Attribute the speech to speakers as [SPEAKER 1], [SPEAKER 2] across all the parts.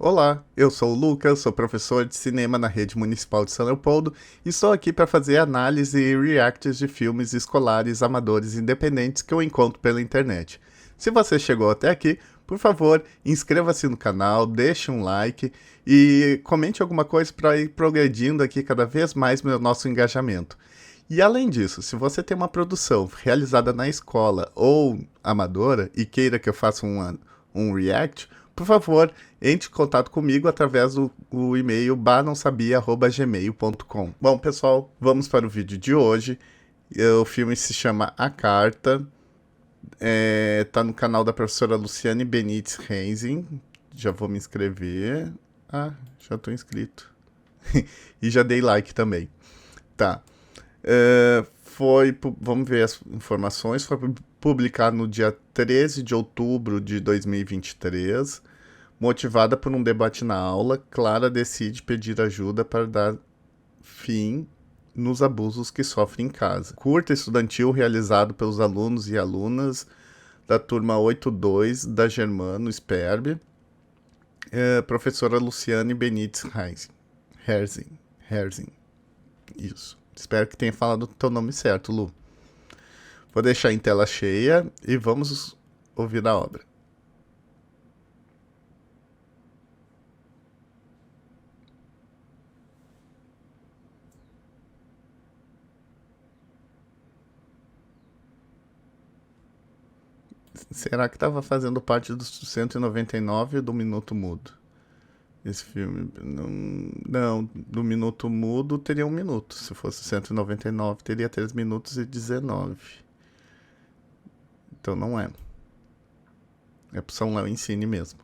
[SPEAKER 1] Olá, eu sou o Lucas, sou professor de cinema na Rede Municipal de São Leopoldo e estou aqui para fazer análise e reacts de filmes escolares amadores independentes que eu encontro pela internet. Se você chegou até aqui, por favor, inscreva-se no canal, deixe um like e comente alguma coisa para ir progredindo aqui cada vez mais no nosso engajamento. E além disso, se você tem uma produção realizada na escola ou amadora e queira que eu faça um react, por favor, entre em contato comigo através do e-mail barnonsabia@gmail.com. Bom, pessoal, vamos para o vídeo de hoje. O filme se chama A Carta. Tá no canal da professora Luciane Benites Reising. Já vou me inscrever. Ah, já estou inscrito. E já dei like também. Tá. Vamos ver as informações. Foi publicado no dia 13 de outubro de 2023. Motivada por um debate na aula, Clara decide pedir ajuda para dar fim nos abusos que sofre em casa. Curta estudantil realizado pelos alunos e alunas da turma 82 da Germano Sperb, professora Luciane Benites Herzing. Isso. Espero que tenha falado o teu nome certo, Lu. Vou deixar em tela cheia e vamos ouvir a obra. Será que estava fazendo parte dos 199 do Minuto Mudo? Esse filme. Não, do Minuto Mudo teria 1 minuto. Se fosse 199, teria 3 minutos e 19. Então não é. É pro São Léo Ensine mesmo.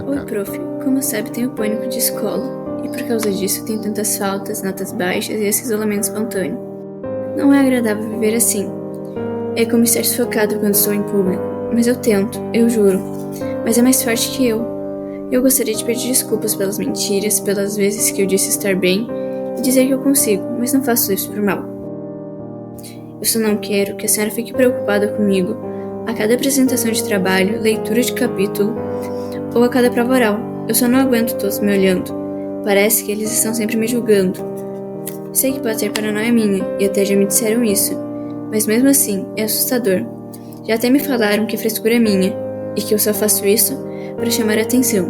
[SPEAKER 2] Oi, prof. Como sabe, tenho pânico de escola. E por causa disso, tenho tantas faltas, notas baixas e esse isolamento espontâneo. Não é agradável viver assim. É como estar sufocado quando estou em público. Mas eu tento, eu juro. Mas é mais forte que eu. Eu gostaria de pedir desculpas pelas mentiras, pelas vezes que eu disse estar bem, e dizer que eu consigo, mas não faço isso por mal. Eu só não quero que a senhora fique preocupada comigo a cada apresentação de trabalho, leitura de capítulo, ou a cada prova oral. Eu só não aguento todos me olhando. Parece que eles estão sempre me julgando. Sei que pode ser paranoia minha, e até já me disseram isso. Mas mesmo assim, é assustador. Já até me falaram que a frescura é minha, e que eu só faço isso para chamar a atenção.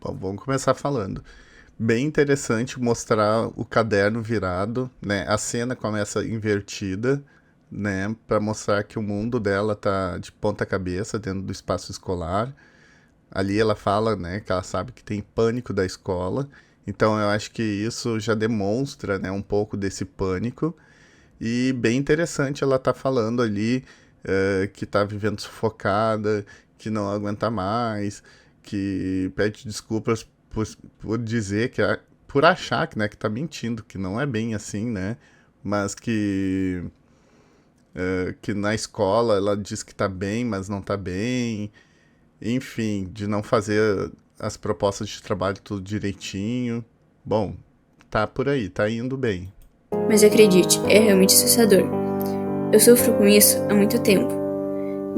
[SPEAKER 1] Bom, vamos começar falando. Bem interessante mostrar o caderno virado, né? A cena começa invertida, né? Para mostrar que o mundo dela tá de ponta cabeça dentro do espaço escolar. Ali ela fala, né, que ela sabe que tem pânico da escola. Então eu acho que isso já demonstra, né, um pouco desse pânico. E bem interessante ela tá falando ali que tá vivendo sufocada, que não aguenta mais, que pede desculpas por dizer por achar que, né, que tá mentindo, que não é bem assim, né? Mas que na escola ela diz que tá bem, mas não tá bem. Enfim, de não fazer as propostas de trabalho tudo direitinho. Bom, tá por aí, tá indo bem.
[SPEAKER 2] Mas acredite, é realmente assustador. Eu sofro com isso há muito tempo.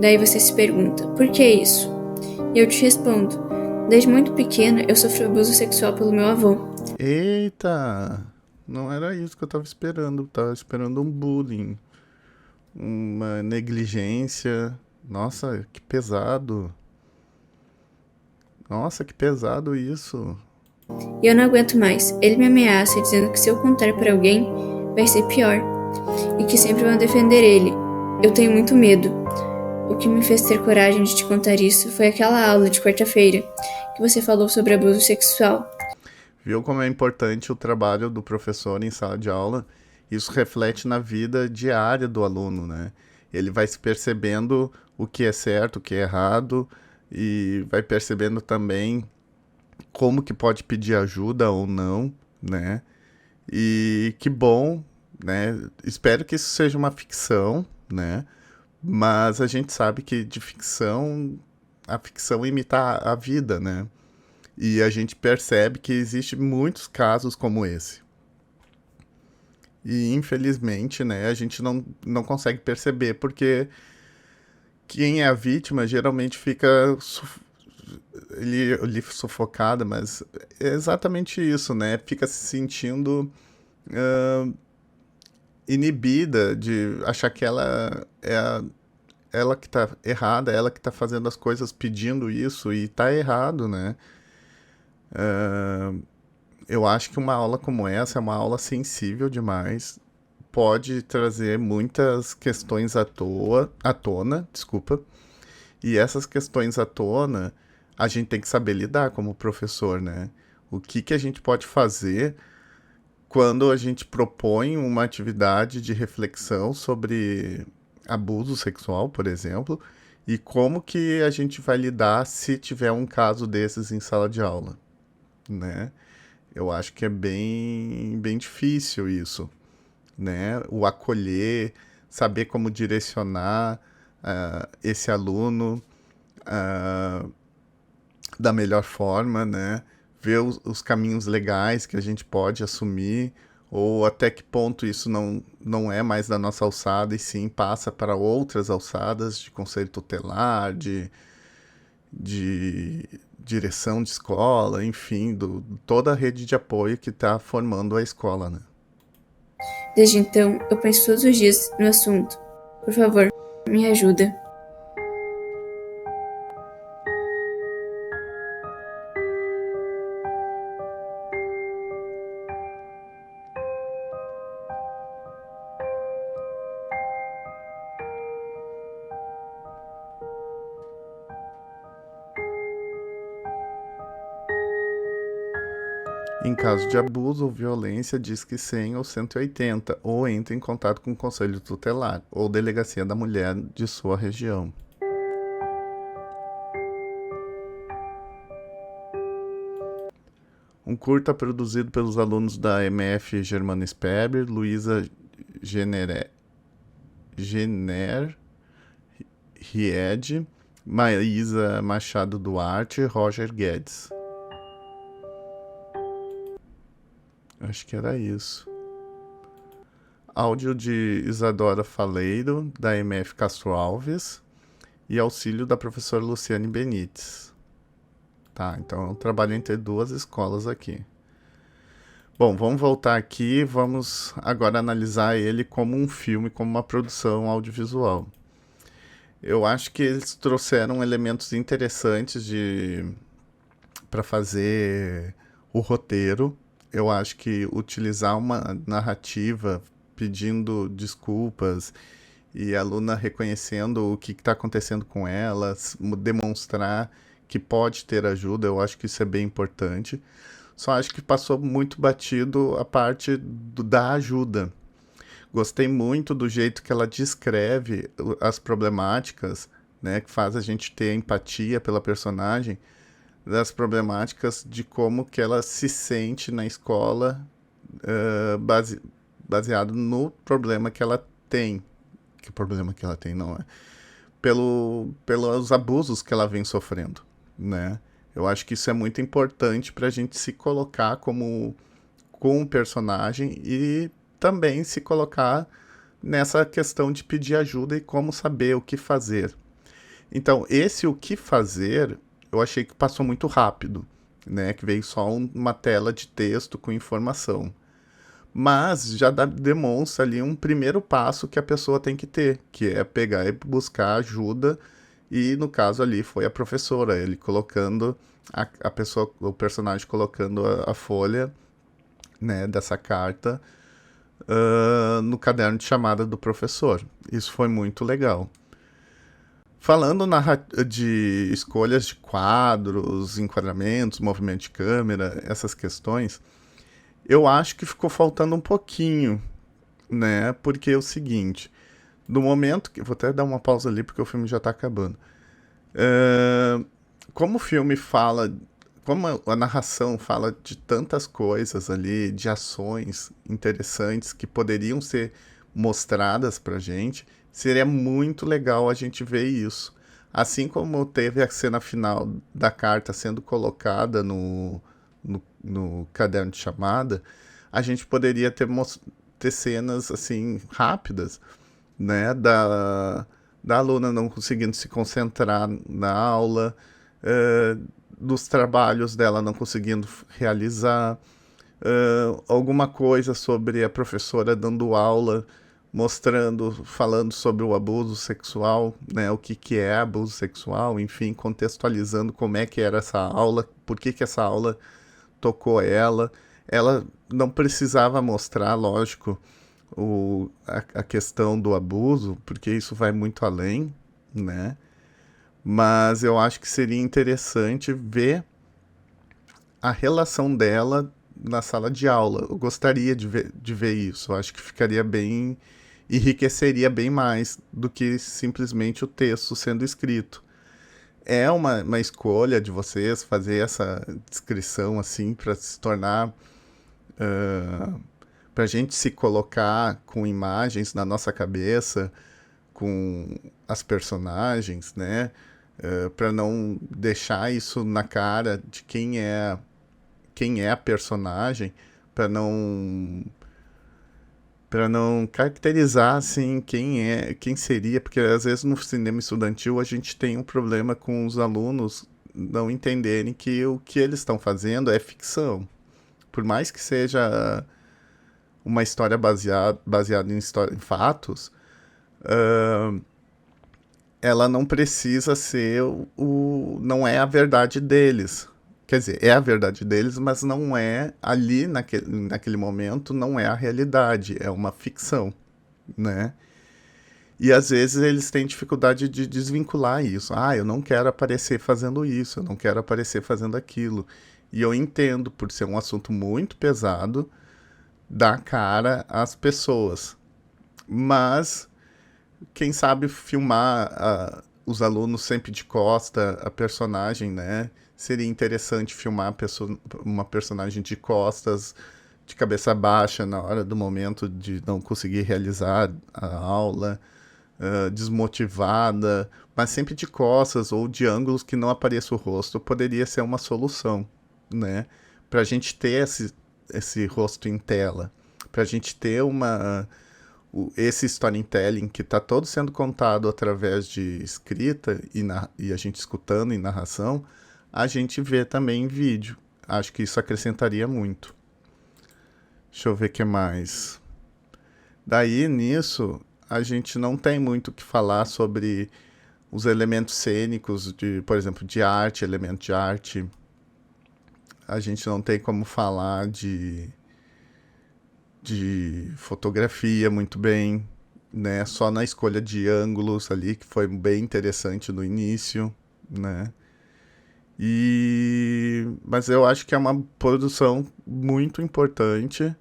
[SPEAKER 2] Daí você se pergunta, por que isso? E eu te respondo, desde muito pequena eu sofri abuso sexual pelo meu avô.
[SPEAKER 1] Eita! Não era isso que eu tava esperando. Tava esperando um bullying, uma negligência. Nossa, que pesado. Nossa, que pesado isso.
[SPEAKER 2] E eu não aguento mais. Ele me ameaça dizendo que se eu contar para alguém, vai ser pior. E que sempre vão defender ele. Eu tenho muito medo. O que me fez ter coragem de te contar isso foi aquela aula de quarta-feira que você falou sobre abuso sexual.
[SPEAKER 1] Viu como é importante o trabalho do professor em sala de aula? Isso reflete na vida diária do aluno, né? Ele vai se percebendo o que é certo, o que é errado, e vai percebendo também como que pode pedir ajuda ou não, né? E que bom, né? Espero que isso seja uma ficção, né? Mas a gente sabe que de ficção, a ficção imita a vida, né? E a gente percebe que existem muitos casos como esse. E infelizmente, né, a gente não consegue perceber, porque quem é a vítima geralmente fica ele sufocada, mas é exatamente isso, né? Fica se sentindo inibida de achar que ela é ela que tá errada, ela que tá fazendo as coisas pedindo isso e tá errado, né? Eu acho que uma aula como essa é uma aula sensível demais, pode trazer muitas questões à tona, desculpa, e essas questões à tona a gente tem que saber lidar como professor, né? O que que a gente pode fazer quando a gente propõe uma atividade de reflexão sobre abuso sexual, por exemplo, e como que a gente vai lidar se tiver um caso desses em sala de aula, né? Eu acho que é bem difícil isso, né? O acolher, saber como direcionar esse aluno da melhor forma, né? Ver os caminhos legais que a gente pode assumir, ou até que ponto isso não é mais da nossa alçada e sim passa para outras alçadas de conselho tutelar, de direção de escola, enfim, toda a rede de apoio que está formando a escola, né?
[SPEAKER 2] Desde então, eu penso todos os dias no assunto. Por favor, me ajuda.
[SPEAKER 1] Em caso de abuso ou violência, diz que 100 ou 180, ou entre em contato com o Conselho Tutelar ou Delegacia da Mulher de sua região. Um curta produzido pelos alunos da MF Germano Sperber, Luísa Gener Ried, Maísa Machado Duarte e Roger Guedes. Acho que era isso. Áudio de Isadora Faleiro, da MF Castro Alves, e auxílio da professora Luciane Benites. Tá, então eu trabalho entre duas escolas aqui. Bom, vamos voltar aqui, vamos agora analisar ele como um filme, como uma produção audiovisual. Eu acho que eles trouxeram elementos interessantes para fazer o roteiro. Eu acho que utilizar uma narrativa pedindo desculpas e a aluna reconhecendo o que está acontecendo com ela, demonstrar que pode ter ajuda, eu acho que isso é bem importante. Só acho que passou muito batido a parte da ajuda. Gostei muito do jeito que ela descreve as problemáticas, né, que faz a gente ter empatia pela personagem, das problemáticas de como que ela se sente na escola, baseado no problema que ela tem. Que problema que ela tem, não é? Pelos abusos que ela vem sofrendo, né? Eu acho que isso é muito importante para a gente se colocar com um personagem e também se colocar nessa questão de pedir ajuda e como saber o que fazer. Então, esse o que fazer, eu achei que passou muito rápido, né? Que veio só uma tela de texto com informação. Mas já demonstra ali um primeiro passo que a pessoa tem que ter, que é pegar e buscar ajuda. E no caso ali foi a professora, ele colocando a pessoa, o personagem colocando a folha, né, dessa carta no caderno de chamada do professor. Isso foi muito legal. Falando de escolhas de quadros, enquadramentos, movimento de câmera, essas questões, eu acho que ficou faltando um pouquinho, né? Porque é o seguinte, do momento que... Vou até dar uma pausa ali porque o filme já está acabando. Como o filme fala... Como a narração fala de tantas coisas ali, de ações interessantes que poderiam ser mostradas pra gente, seria muito legal a gente ver isso. Assim como teve a cena final da carta sendo colocada no caderno de chamada, a gente poderia ter cenas assim rápidas, né, da aluna não conseguindo se concentrar na aula, dos trabalhos dela não conseguindo realizar, alguma coisa sobre a professora dando aula, mostrando, falando sobre o abuso sexual, né, o que que é abuso sexual, enfim, contextualizando como é que era essa aula, por que que essa aula tocou ela. Ela não precisava mostrar, lógico, a questão do abuso, porque isso vai muito além, né? Mas eu acho que seria interessante ver a relação dela na sala de aula. Eu gostaria de ver isso. Eu acho que ficaria bem, enriqueceria bem mais do que simplesmente o texto sendo escrito. É uma escolha de vocês fazer essa descrição assim para se tornar, para a gente se colocar com imagens na nossa cabeça, com as personagens, né? Para não deixar isso na cara de quem é a personagem, para não caracterizar assim quem seria, porque às vezes no cinema estudantil a gente tem um problema com os alunos não entenderem que o que eles estão fazendo é ficção. Por mais que seja uma história baseada em fatos, ela não precisa ser não é a verdade deles. Quer dizer, é a verdade deles, mas não é ali naquele momento, não é a realidade, é uma ficção, né? E às vezes eles têm dificuldade de desvincular isso. Ah, eu não quero aparecer fazendo isso, eu não quero aparecer fazendo aquilo. E eu entendo, por ser um assunto muito pesado, dar cara às pessoas. Mas quem sabe filmar os alunos sempre de costa, a personagem, né? Seria interessante filmar uma personagem de costas, de cabeça baixa, na hora do momento de não conseguir realizar a aula, desmotivada, mas sempre de costas ou de ângulos que não apareça o rosto, poderia ser uma solução, né? Para a gente ter esse rosto em tela, para a gente ter esse storytelling que está todo sendo contado através de escrita e a gente escutando em narração, a gente vê também em vídeo. Acho que isso acrescentaria muito. Deixa eu ver o que mais. Daí, nisso, a gente não tem muito o que falar sobre os elementos cênicos, por exemplo, de arte, elemento de arte. A gente não tem como falar de fotografia muito bem, né? Só na escolha de ângulos ali, que foi bem interessante no início, né? Mas eu acho que é uma produção muito importante,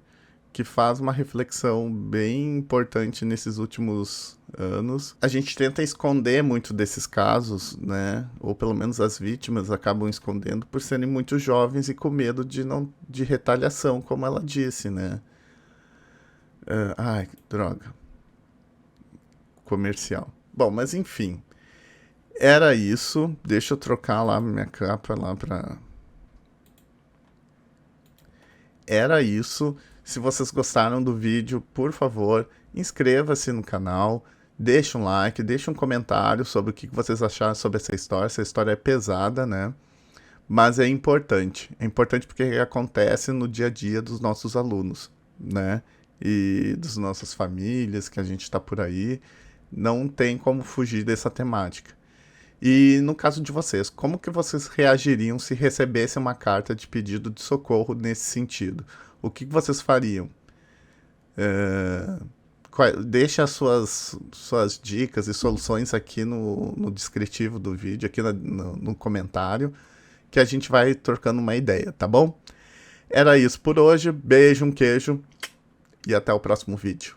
[SPEAKER 1] que faz uma reflexão bem importante nesses últimos anos. A gente tenta esconder muito desses casos, né? Ou pelo menos as vítimas acabam escondendo por serem muito jovens e com medo de retaliação, como ela disse, né? Ai, droga. Comercial. Bom, mas enfim. Era isso. Deixa eu trocar lá minha capa lá pra... Era isso. Se vocês gostaram do vídeo, por favor, inscreva-se no canal, deixe um like, deixe um comentário sobre o que vocês acharam sobre essa história. Essa história é pesada, né? Mas é importante. É importante porque acontece no dia a dia dos nossos alunos, né? E das nossas famílias, que a gente está por aí. Não tem como fugir dessa temática. E no caso de vocês, como que vocês reagiriam se recebessem uma carta de pedido de socorro nesse sentido? O que vocês fariam? Deixe as suas dicas e soluções aqui no descritivo do vídeo, aqui no comentário, que a gente vai trocando uma ideia, tá bom? Era isso por hoje. Beijo, um queijo e até o próximo vídeo.